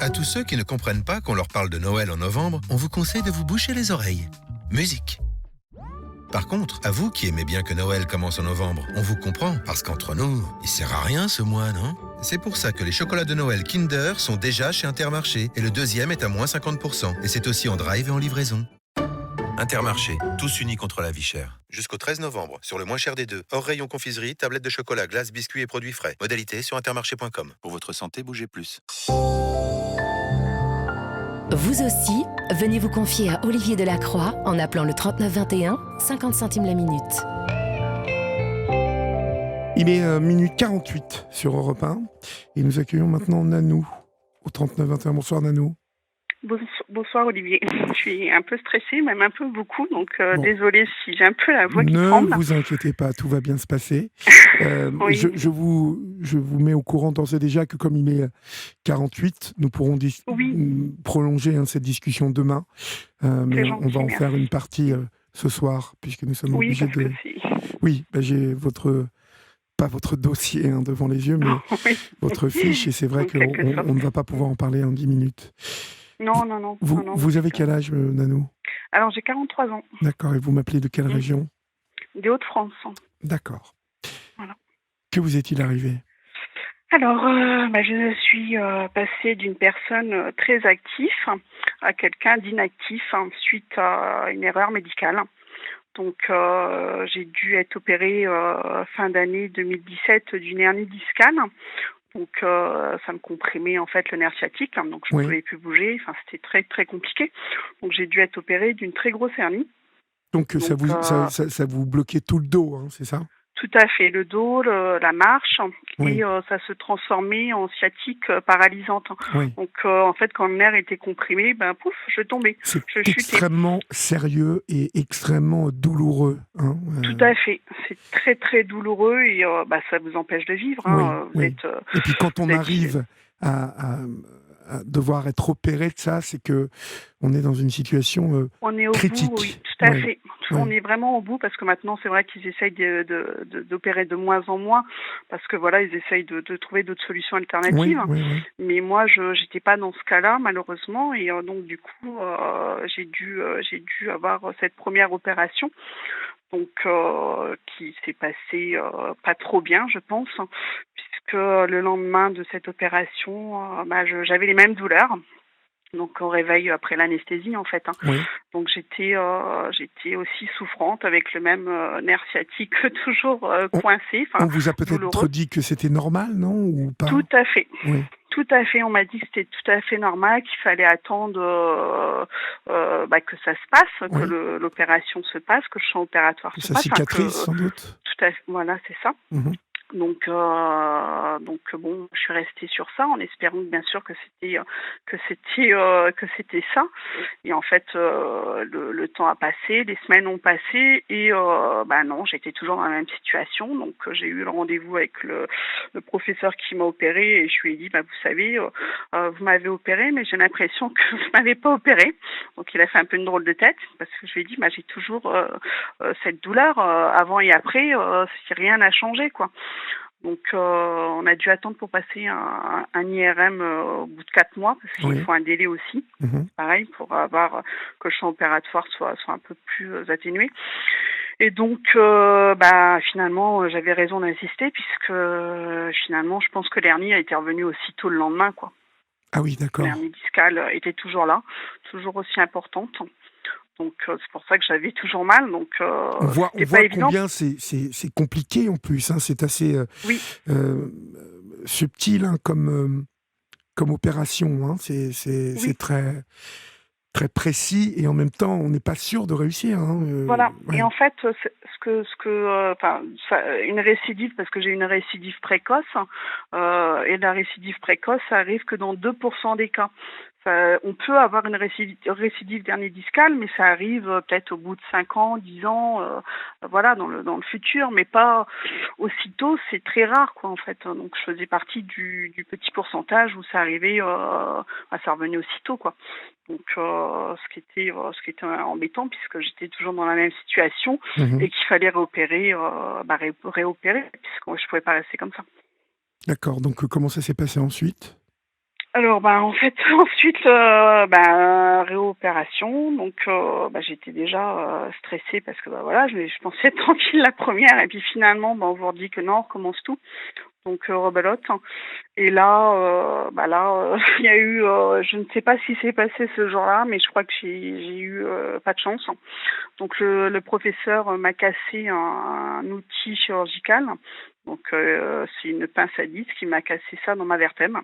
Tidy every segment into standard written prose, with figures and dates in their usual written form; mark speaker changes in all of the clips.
Speaker 1: À tous ceux qui ne comprennent pas qu'on leur parle de Noël en novembre, on vous conseille de vous boucher les oreilles. Musique. Par contre, à vous qui aimez bien que Noël commence en novembre, on vous comprend, parce qu'entre nous, il sert à rien ce mois, non? C'est pour ça que les chocolats de Noël Kinder sont déjà chez Intermarché, et le deuxième est à moins 50%, et c'est aussi en drive et en livraison. Intermarché, tous unis contre la vie chère. Jusqu'au 13 novembre, sur le moins cher des deux, hors rayon confiserie, tablettes de chocolat, glace, biscuits et produits frais. Modalité sur intermarché.com. Pour votre santé, bougez plus.
Speaker 2: Vous aussi, venez vous confier à Olivier Delacroix en appelant le 3921, 50 centimes la minute.
Speaker 3: Il est minute 48 sur Europe 1 et nous accueillons maintenant Nanou au 3921. Bonsoir Nanou.
Speaker 4: Bonsoir Olivier. Je suis un peu stressée, même un peu beaucoup, donc désolée si j'ai un peu la voix qui
Speaker 3: Ne
Speaker 4: tremble.
Speaker 3: Ne vous inquiétez pas, tout va bien se passer.
Speaker 4: Oui.
Speaker 3: je vous mets au courant d'ores et déjà que comme il est 48, nous pourrons prolonger cette discussion demain. Mais
Speaker 4: gentil,
Speaker 3: on va en
Speaker 4: merci.
Speaker 3: faire une partie ce soir, puisque nous sommes obligés de... Oui, j'ai pas votre dossier devant les yeux, mais votre fiche, et c'est vrai qu'on ne va pas pouvoir en parler en 10 minutes.
Speaker 4: Non.
Speaker 3: Vous avez quel âge, Nanou ?
Speaker 4: Alors, j'ai 43 ans.
Speaker 3: D'accord, et vous m'appelez de quelle région ?
Speaker 4: Des Hauts-de-France.
Speaker 3: D'accord.
Speaker 4: Voilà.
Speaker 3: Que vous est-il arrivé ?
Speaker 4: Alors, je suis passée d'une personne très active à quelqu'un d'inactif suite à une erreur médicale. Donc, j'ai dû être opérée fin d'année 2017 d'une hernie discale. Donc, ça me comprimait en fait le nerf sciatique, donc je ne pouvais plus bouger. Enfin, c'était très très compliqué. Donc, j'ai dû être opérée d'une très grosse hernie.
Speaker 3: Donc ça vous bloquait tout le dos, c'est ça ?
Speaker 4: Tout à fait, le dos, la marche, et ça se transformait en sciatique paralysante.
Speaker 3: Oui.
Speaker 4: Donc, en fait, quand le nerf était comprimé, pouf, je tombais.
Speaker 3: C'est extrêmement sérieux et extrêmement douloureux.
Speaker 4: Tout à fait. C'est très, très douloureux et ça vous empêche de vivre.
Speaker 3: Et puis, quand on arrive à devoir être opéré de ça, c'est que on est dans une situation
Speaker 4: on est au
Speaker 3: critique.
Speaker 4: bout, oui, tout à fait. On est vraiment au bout parce que maintenant, c'est vrai qu'ils essayent d'opérer de moins en moins parce que voilà, ils essayent de trouver d'autres solutions alternatives.
Speaker 3: Oui.
Speaker 4: Mais moi, j'étais pas dans ce cas-là, malheureusement, et donc du coup, j'ai dû avoir cette première opération. Donc, qui s'est passé pas trop bien, je pense, puisque le lendemain de cette opération, j'avais les mêmes douleurs. Donc, au réveil après l'anesthésie, en fait. Donc, j'étais aussi souffrante avec le même nerf sciatique toujours coincé.
Speaker 3: On vous a peut-être dit que c'était normal, non, ou pas ?
Speaker 4: Tout à fait.
Speaker 3: Oui.
Speaker 4: Tout à fait, on m'a dit que c'était tout à fait normal, qu'il fallait attendre que ça se passe, que l'opération se passe, que le champ opératoire se
Speaker 3: ça
Speaker 4: passe.
Speaker 3: Cicatrise, sans doute.
Speaker 4: Tout à fait, voilà, c'est ça.
Speaker 3: Mm-hmm.
Speaker 4: Donc bon, je suis restée sur ça en espérant bien sûr que c'était ça. Et en fait, le temps a passé, les semaines ont passé et non, j'étais toujours dans la même situation. Donc j'ai eu le rendez-vous avec le professeur qui m'a opéré et je lui ai dit vous savez, vous m'avez opéré, mais j'ai l'impression que vous m'avez pas opéré. Donc il a fait un peu une drôle de tête parce que je lui ai dit j'ai toujours cette douleur avant et après, si rien n'a changé quoi. Donc, on a dû attendre pour passer un IRM au bout de 4 mois, parce qu'il faut un délai aussi, pareil, pour avoir que le champ opératoire soit un peu plus atténué. Et donc, finalement, j'avais raison d'insister, puisque finalement, je pense que l'hernie a été revenue aussitôt le lendemain, quoi.
Speaker 3: Ah oui, d'accord.
Speaker 4: L'hernie discale était toujours là, toujours aussi importante. Donc, c'est pour ça que j'avais toujours mal. Donc,
Speaker 3: on voit combien c'est compliqué en plus. C'est assez subtil comme opération. C'est très, très précis et en même temps, on n'est pas sûr de réussir.
Speaker 4: Voilà. Ouais. Et en fait, une récidive, parce que j'ai une récidive précoce, et la récidive précoce, ça arrive que dans 2% des cas. On peut avoir une récidive d'hernie discale, mais ça arrive peut-être au bout de 5 ans, 10 ans, dans le futur, mais pas aussitôt. C'est très rare, quoi, en fait. Donc, je faisais partie du petit pourcentage où ça arrivait, ça revenait aussitôt, quoi. Donc, ce qui était embêtant, puisque j'étais toujours dans la même situation et qu'il fallait réopérer, puisque je pouvais pas rester comme ça.
Speaker 3: D'accord. Donc, comment ça s'est passé ensuite ?
Speaker 4: Alors, en fait, ensuite, réopération. Donc, j'étais déjà stressée parce que, voilà, je pensais être tranquille la première. Et puis finalement, on vous redit que non, on recommence tout. Donc, rebelote. Et là, il y a eu, je ne sais pas ce qui s'est passé ce jour-là, mais je crois que j'ai eu pas de chance. Donc, le professeur m'a cassé un outil chirurgical. Donc, c'est une pince à disque qui m'a cassé ça dans ma vertèbre.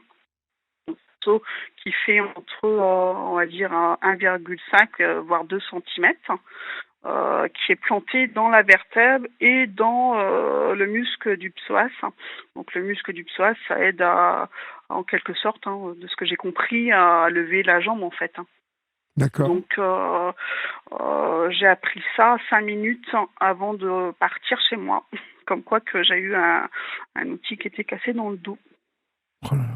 Speaker 4: Qui fait entre, on va dire, 1,5 voire 2 centimètres, qui est planté dans la vertèbre et dans le muscle du psoas. Donc le muscle du psoas, ça aide en quelque sorte, de ce que j'ai compris, à lever la jambe en fait.
Speaker 3: D'accord.
Speaker 4: Donc j'ai appris ça 5 minutes avant de partir chez moi. Comme quoi que j'ai eu un outil qui était cassé dans le dos.
Speaker 3: Oh là là.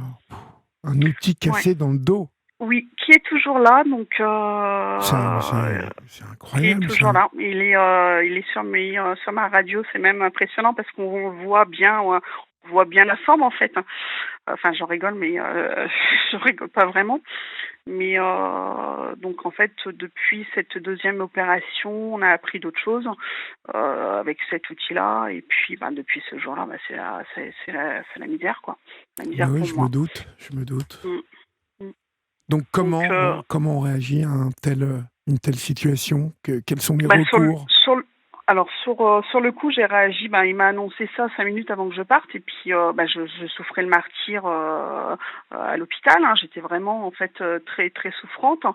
Speaker 3: Un outil cassé dans le dos.
Speaker 4: Oui, qui est toujours là, donc
Speaker 3: c'est incroyable.
Speaker 4: Qui est toujours là. Il est sur ma radio. C'est même impressionnant parce qu'on voit bien la forme en fait. Enfin, j'en rigole, mais je rigole pas vraiment. Mais donc en fait, depuis cette deuxième opération, on a appris d'autres choses avec cet outil-là. Et puis, depuis ce jour-là, c'est la misère, quoi. La misère pour
Speaker 3: je
Speaker 4: moi.
Speaker 3: me doute. Donc comment on réagit à une telle situation quels sont les recours?
Speaker 4: Sur le coup, j'ai réagi. Il m'a annoncé ça 5 minutes avant que je parte, et puis je souffrais le martyre à l'hôpital. J'étais vraiment en fait très très souffrante.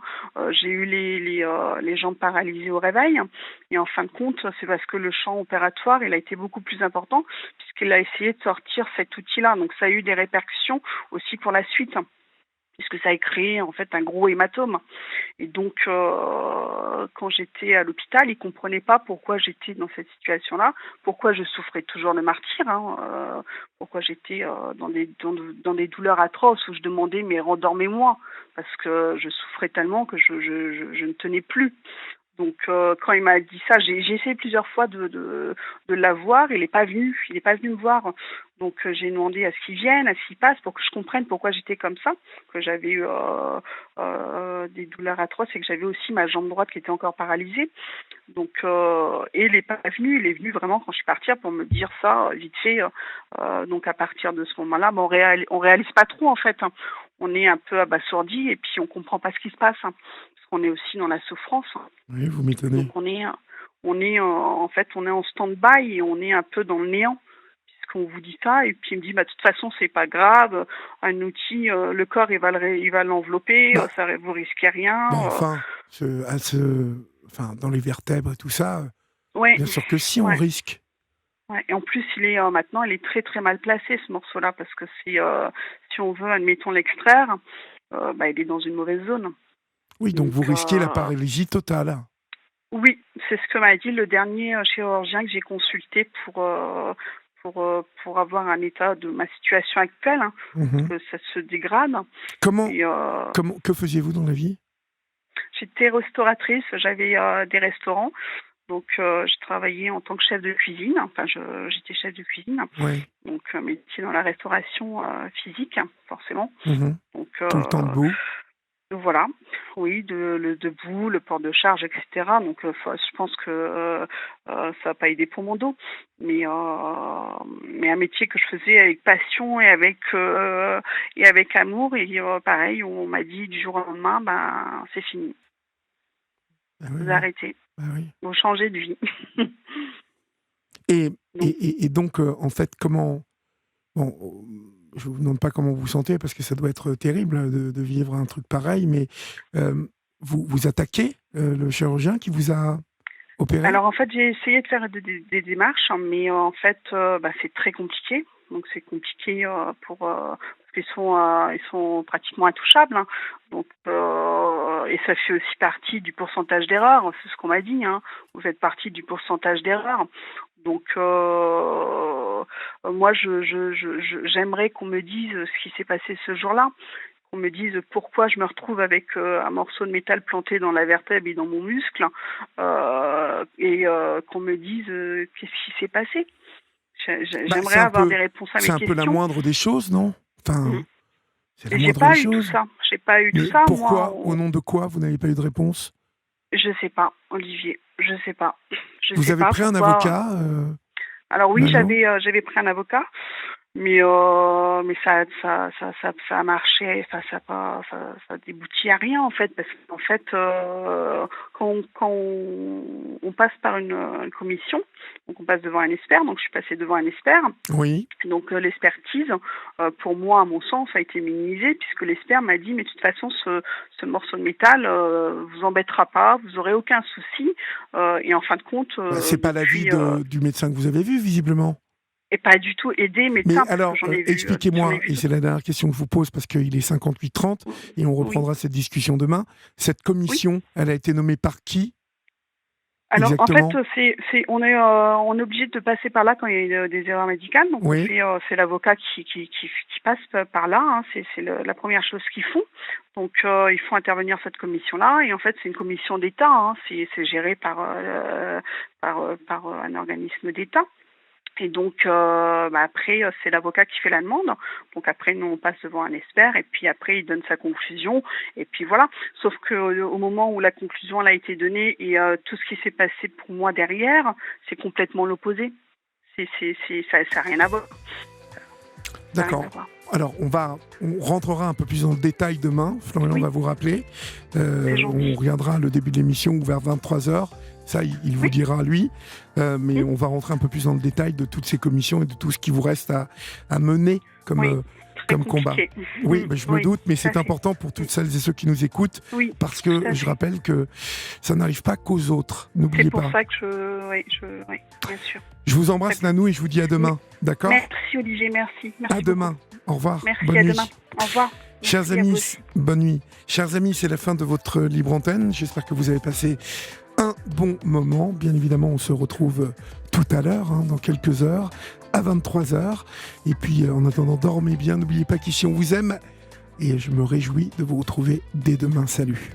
Speaker 4: J'ai eu les jambes paralysées au réveil, et en fin de compte, c'est parce que le champ opératoire il a été beaucoup plus important puisqu'il a essayé de sortir cet outil-là. Donc ça a eu des répercussions aussi pour la suite, puisque ça a créé en fait un gros hématome. Et donc, quand j'étais à l'hôpital, ils ne comprenaient pas pourquoi j'étais dans cette situation-là, pourquoi je souffrais toujours le martyre, pourquoi j'étais dans des douleurs atroces où je demandais mais rendormez-moi, parce que je souffrais tellement que je ne tenais plus. Donc quand il m'a dit ça, j'ai essayé plusieurs fois de l'avoir, il n'est pas venu me voir. Donc j'ai demandé à ce qu'il vienne, à ce qu'il passe pour que je comprenne pourquoi j'étais comme ça, que j'avais eu des douleurs atroces et que j'avais aussi ma jambe droite qui était encore paralysée. Donc et il n'est pas venu, il est venu vraiment quand je suis partie pour me dire ça vite fait. Donc à partir de ce moment-là, on réalise pas trop en fait. On est un peu abasourdi et puis on comprend pas ce qui se passe. On est aussi dans la souffrance.
Speaker 3: Oui, vous m'étonnez.
Speaker 4: Donc on est en fait on est en stand-by et on est un peu dans le néant puisqu'on vous dit ça, et puis il me dit de toute façon c'est pas grave, un outil, le corps il va l'envelopper, ça vous risquez rien.
Speaker 3: Dans les vertèbres et tout ça, bien sûr que si on risque.
Speaker 4: Ouais, et en plus maintenant il est très très mal placé ce morceau-là parce que si on veut admettons l'extraire, il est dans une mauvaise zone.
Speaker 3: Oui, donc vous risquez la paralysie totale.
Speaker 4: Oui, c'est ce que m'a dit le dernier chirurgien que j'ai consulté pour avoir un état de ma situation actuelle, parce que ça se dégrade.
Speaker 3: Que faisiez-vous dans la vie?
Speaker 4: J'étais restauratrice, j'avais des restaurants, donc je travaillais en tant que chef de cuisine, j'étais chef de cuisine, donc métier dans la restauration physique, forcément. Donc,
Speaker 3: tout le temps debout.
Speaker 4: Voilà, oui, le debout, le port de charge, etc. Donc, je pense que ça n'a pas aidé pour mon dos, mais un métier que je faisais avec passion et avec amour. Et pareil, on m'a dit du jour au lendemain, c'est fini. Vous arrêtez, vous changez de vie.
Speaker 3: Et donc, en fait, comment... Bon, je ne vous demande pas comment vous vous sentez, parce que ça doit être terrible de vivre un truc pareil, mais vous attaquez le chirurgien qui vous a opéré?
Speaker 4: Alors, en fait, j'ai essayé de faire des démarches, mais en fait, c'est très compliqué. Donc, c'est compliqué parce qu'ils sont pratiquement intouchables. Donc, et ça fait aussi partie du pourcentage d'erreur. C'est ce qu'on m'a dit. Vous faites partie du pourcentage d'erreur. Donc, moi, j'aimerais qu'on me dise ce qui s'est passé ce jour-là, qu'on me dise pourquoi je me retrouve avec un morceau de métal planté dans la vertèbre et dans mon muscle, et qu'on me dise qu'est-ce qui s'est passé. J'aimerais avoir des réponses à mes questions.
Speaker 3: C'est un peu la moindre des choses, non? C'est la
Speaker 4: J'ai
Speaker 3: moindre
Speaker 4: pas
Speaker 3: des
Speaker 4: eu tout
Speaker 3: choses.
Speaker 4: ça. J'ai pas eu
Speaker 3: Mais
Speaker 4: tout ça.
Speaker 3: pourquoi,
Speaker 4: Moi,
Speaker 3: au nom de quoi, vous n'avez pas eu de réponse?
Speaker 4: je sais pas, Olivier. Je sais pas. Je
Speaker 3: Vous
Speaker 4: sais
Speaker 3: avez
Speaker 4: pas
Speaker 3: pris un
Speaker 4: pourquoi.
Speaker 3: avocat
Speaker 4: Alors oui,
Speaker 3: Manon?
Speaker 4: j'avais pris un avocat, mais ça a marché. Enfin, ça déboutit à rien en fait, parce qu'en fait, quand on passe par une commission, donc on passe devant un expert. Donc je suis passée devant un expert.
Speaker 3: Oui.
Speaker 4: Donc l'expertise, pour moi, à mon sens, a été minimisée, puisque l'expert m'a dit, mais de toute façon, ce morceau de métal vous embêtera pas, vous aurez aucun souci. Et en fin de compte,
Speaker 3: C'est pas l'avis du médecin que vous avez vu, visiblement.
Speaker 4: Et pas du tout aider
Speaker 3: Mais
Speaker 4: médecin,
Speaker 3: alors,
Speaker 4: parce que j'en ai vu.
Speaker 3: expliquez-moi, et c'est la dernière question que je vous pose, parce qu'il est 58h30, et on reprendra cette discussion demain. Cette commission, elle a été nommée par qui?
Speaker 4: Alors
Speaker 3: exactement?
Speaker 4: en fait, on est obligé de passer par là quand il y a des erreurs médicales. Donc c'est l'avocat qui passe par là. Hein. C'est la première chose qu'ils font. Donc il faut intervenir cette commission-là. Et en fait, c'est une commission d'État. Hein. C'est géré par un organisme d'État. Et donc après, c'est l'avocat qui fait la demande. Donc après, nous on passe devant un expert et puis après il donne sa conclusion et puis voilà. Sauf que au moment où la conclusion elle a été donnée et tout ce qui s'est passé pour moi derrière, c'est complètement l'opposé. Ça n'a rien à voir.
Speaker 3: D'accord. Alors, on rentrera un peu plus dans le détail demain. Florian va vous rappeler. On regardera le début de l'émission ou vers 23h. Ça, il vous dira, lui. Mais on va rentrer un peu plus dans le détail de toutes ces commissions et de tout ce qui vous reste à mener comme combat. Oui, je me doute, mais c'est important pour toutes celles et ceux qui nous écoutent, parce que je rappelle que ça n'arrive pas qu'aux autres. N'oubliez pas.
Speaker 4: C'est pour ça que bien sûr.
Speaker 3: Je vous embrasse, Nanou, et je vous dis à demain. D'accord ?
Speaker 4: Merci, Olivier, merci.
Speaker 3: À demain. Au revoir.
Speaker 4: Merci,
Speaker 3: bonne
Speaker 4: à
Speaker 3: nuit.
Speaker 4: demain. Au revoir.
Speaker 3: Chers amis, bonne nuit. Chers amis, c'est la fin de votre libre antenne. J'espère que vous avez passé un bon moment. Bien évidemment, on se retrouve tout à l'heure, dans quelques heures, à 23h. Et puis, en attendant, dormez bien. N'oubliez pas qu'ici, on vous aime. Et je me réjouis de vous retrouver dès demain. Salut.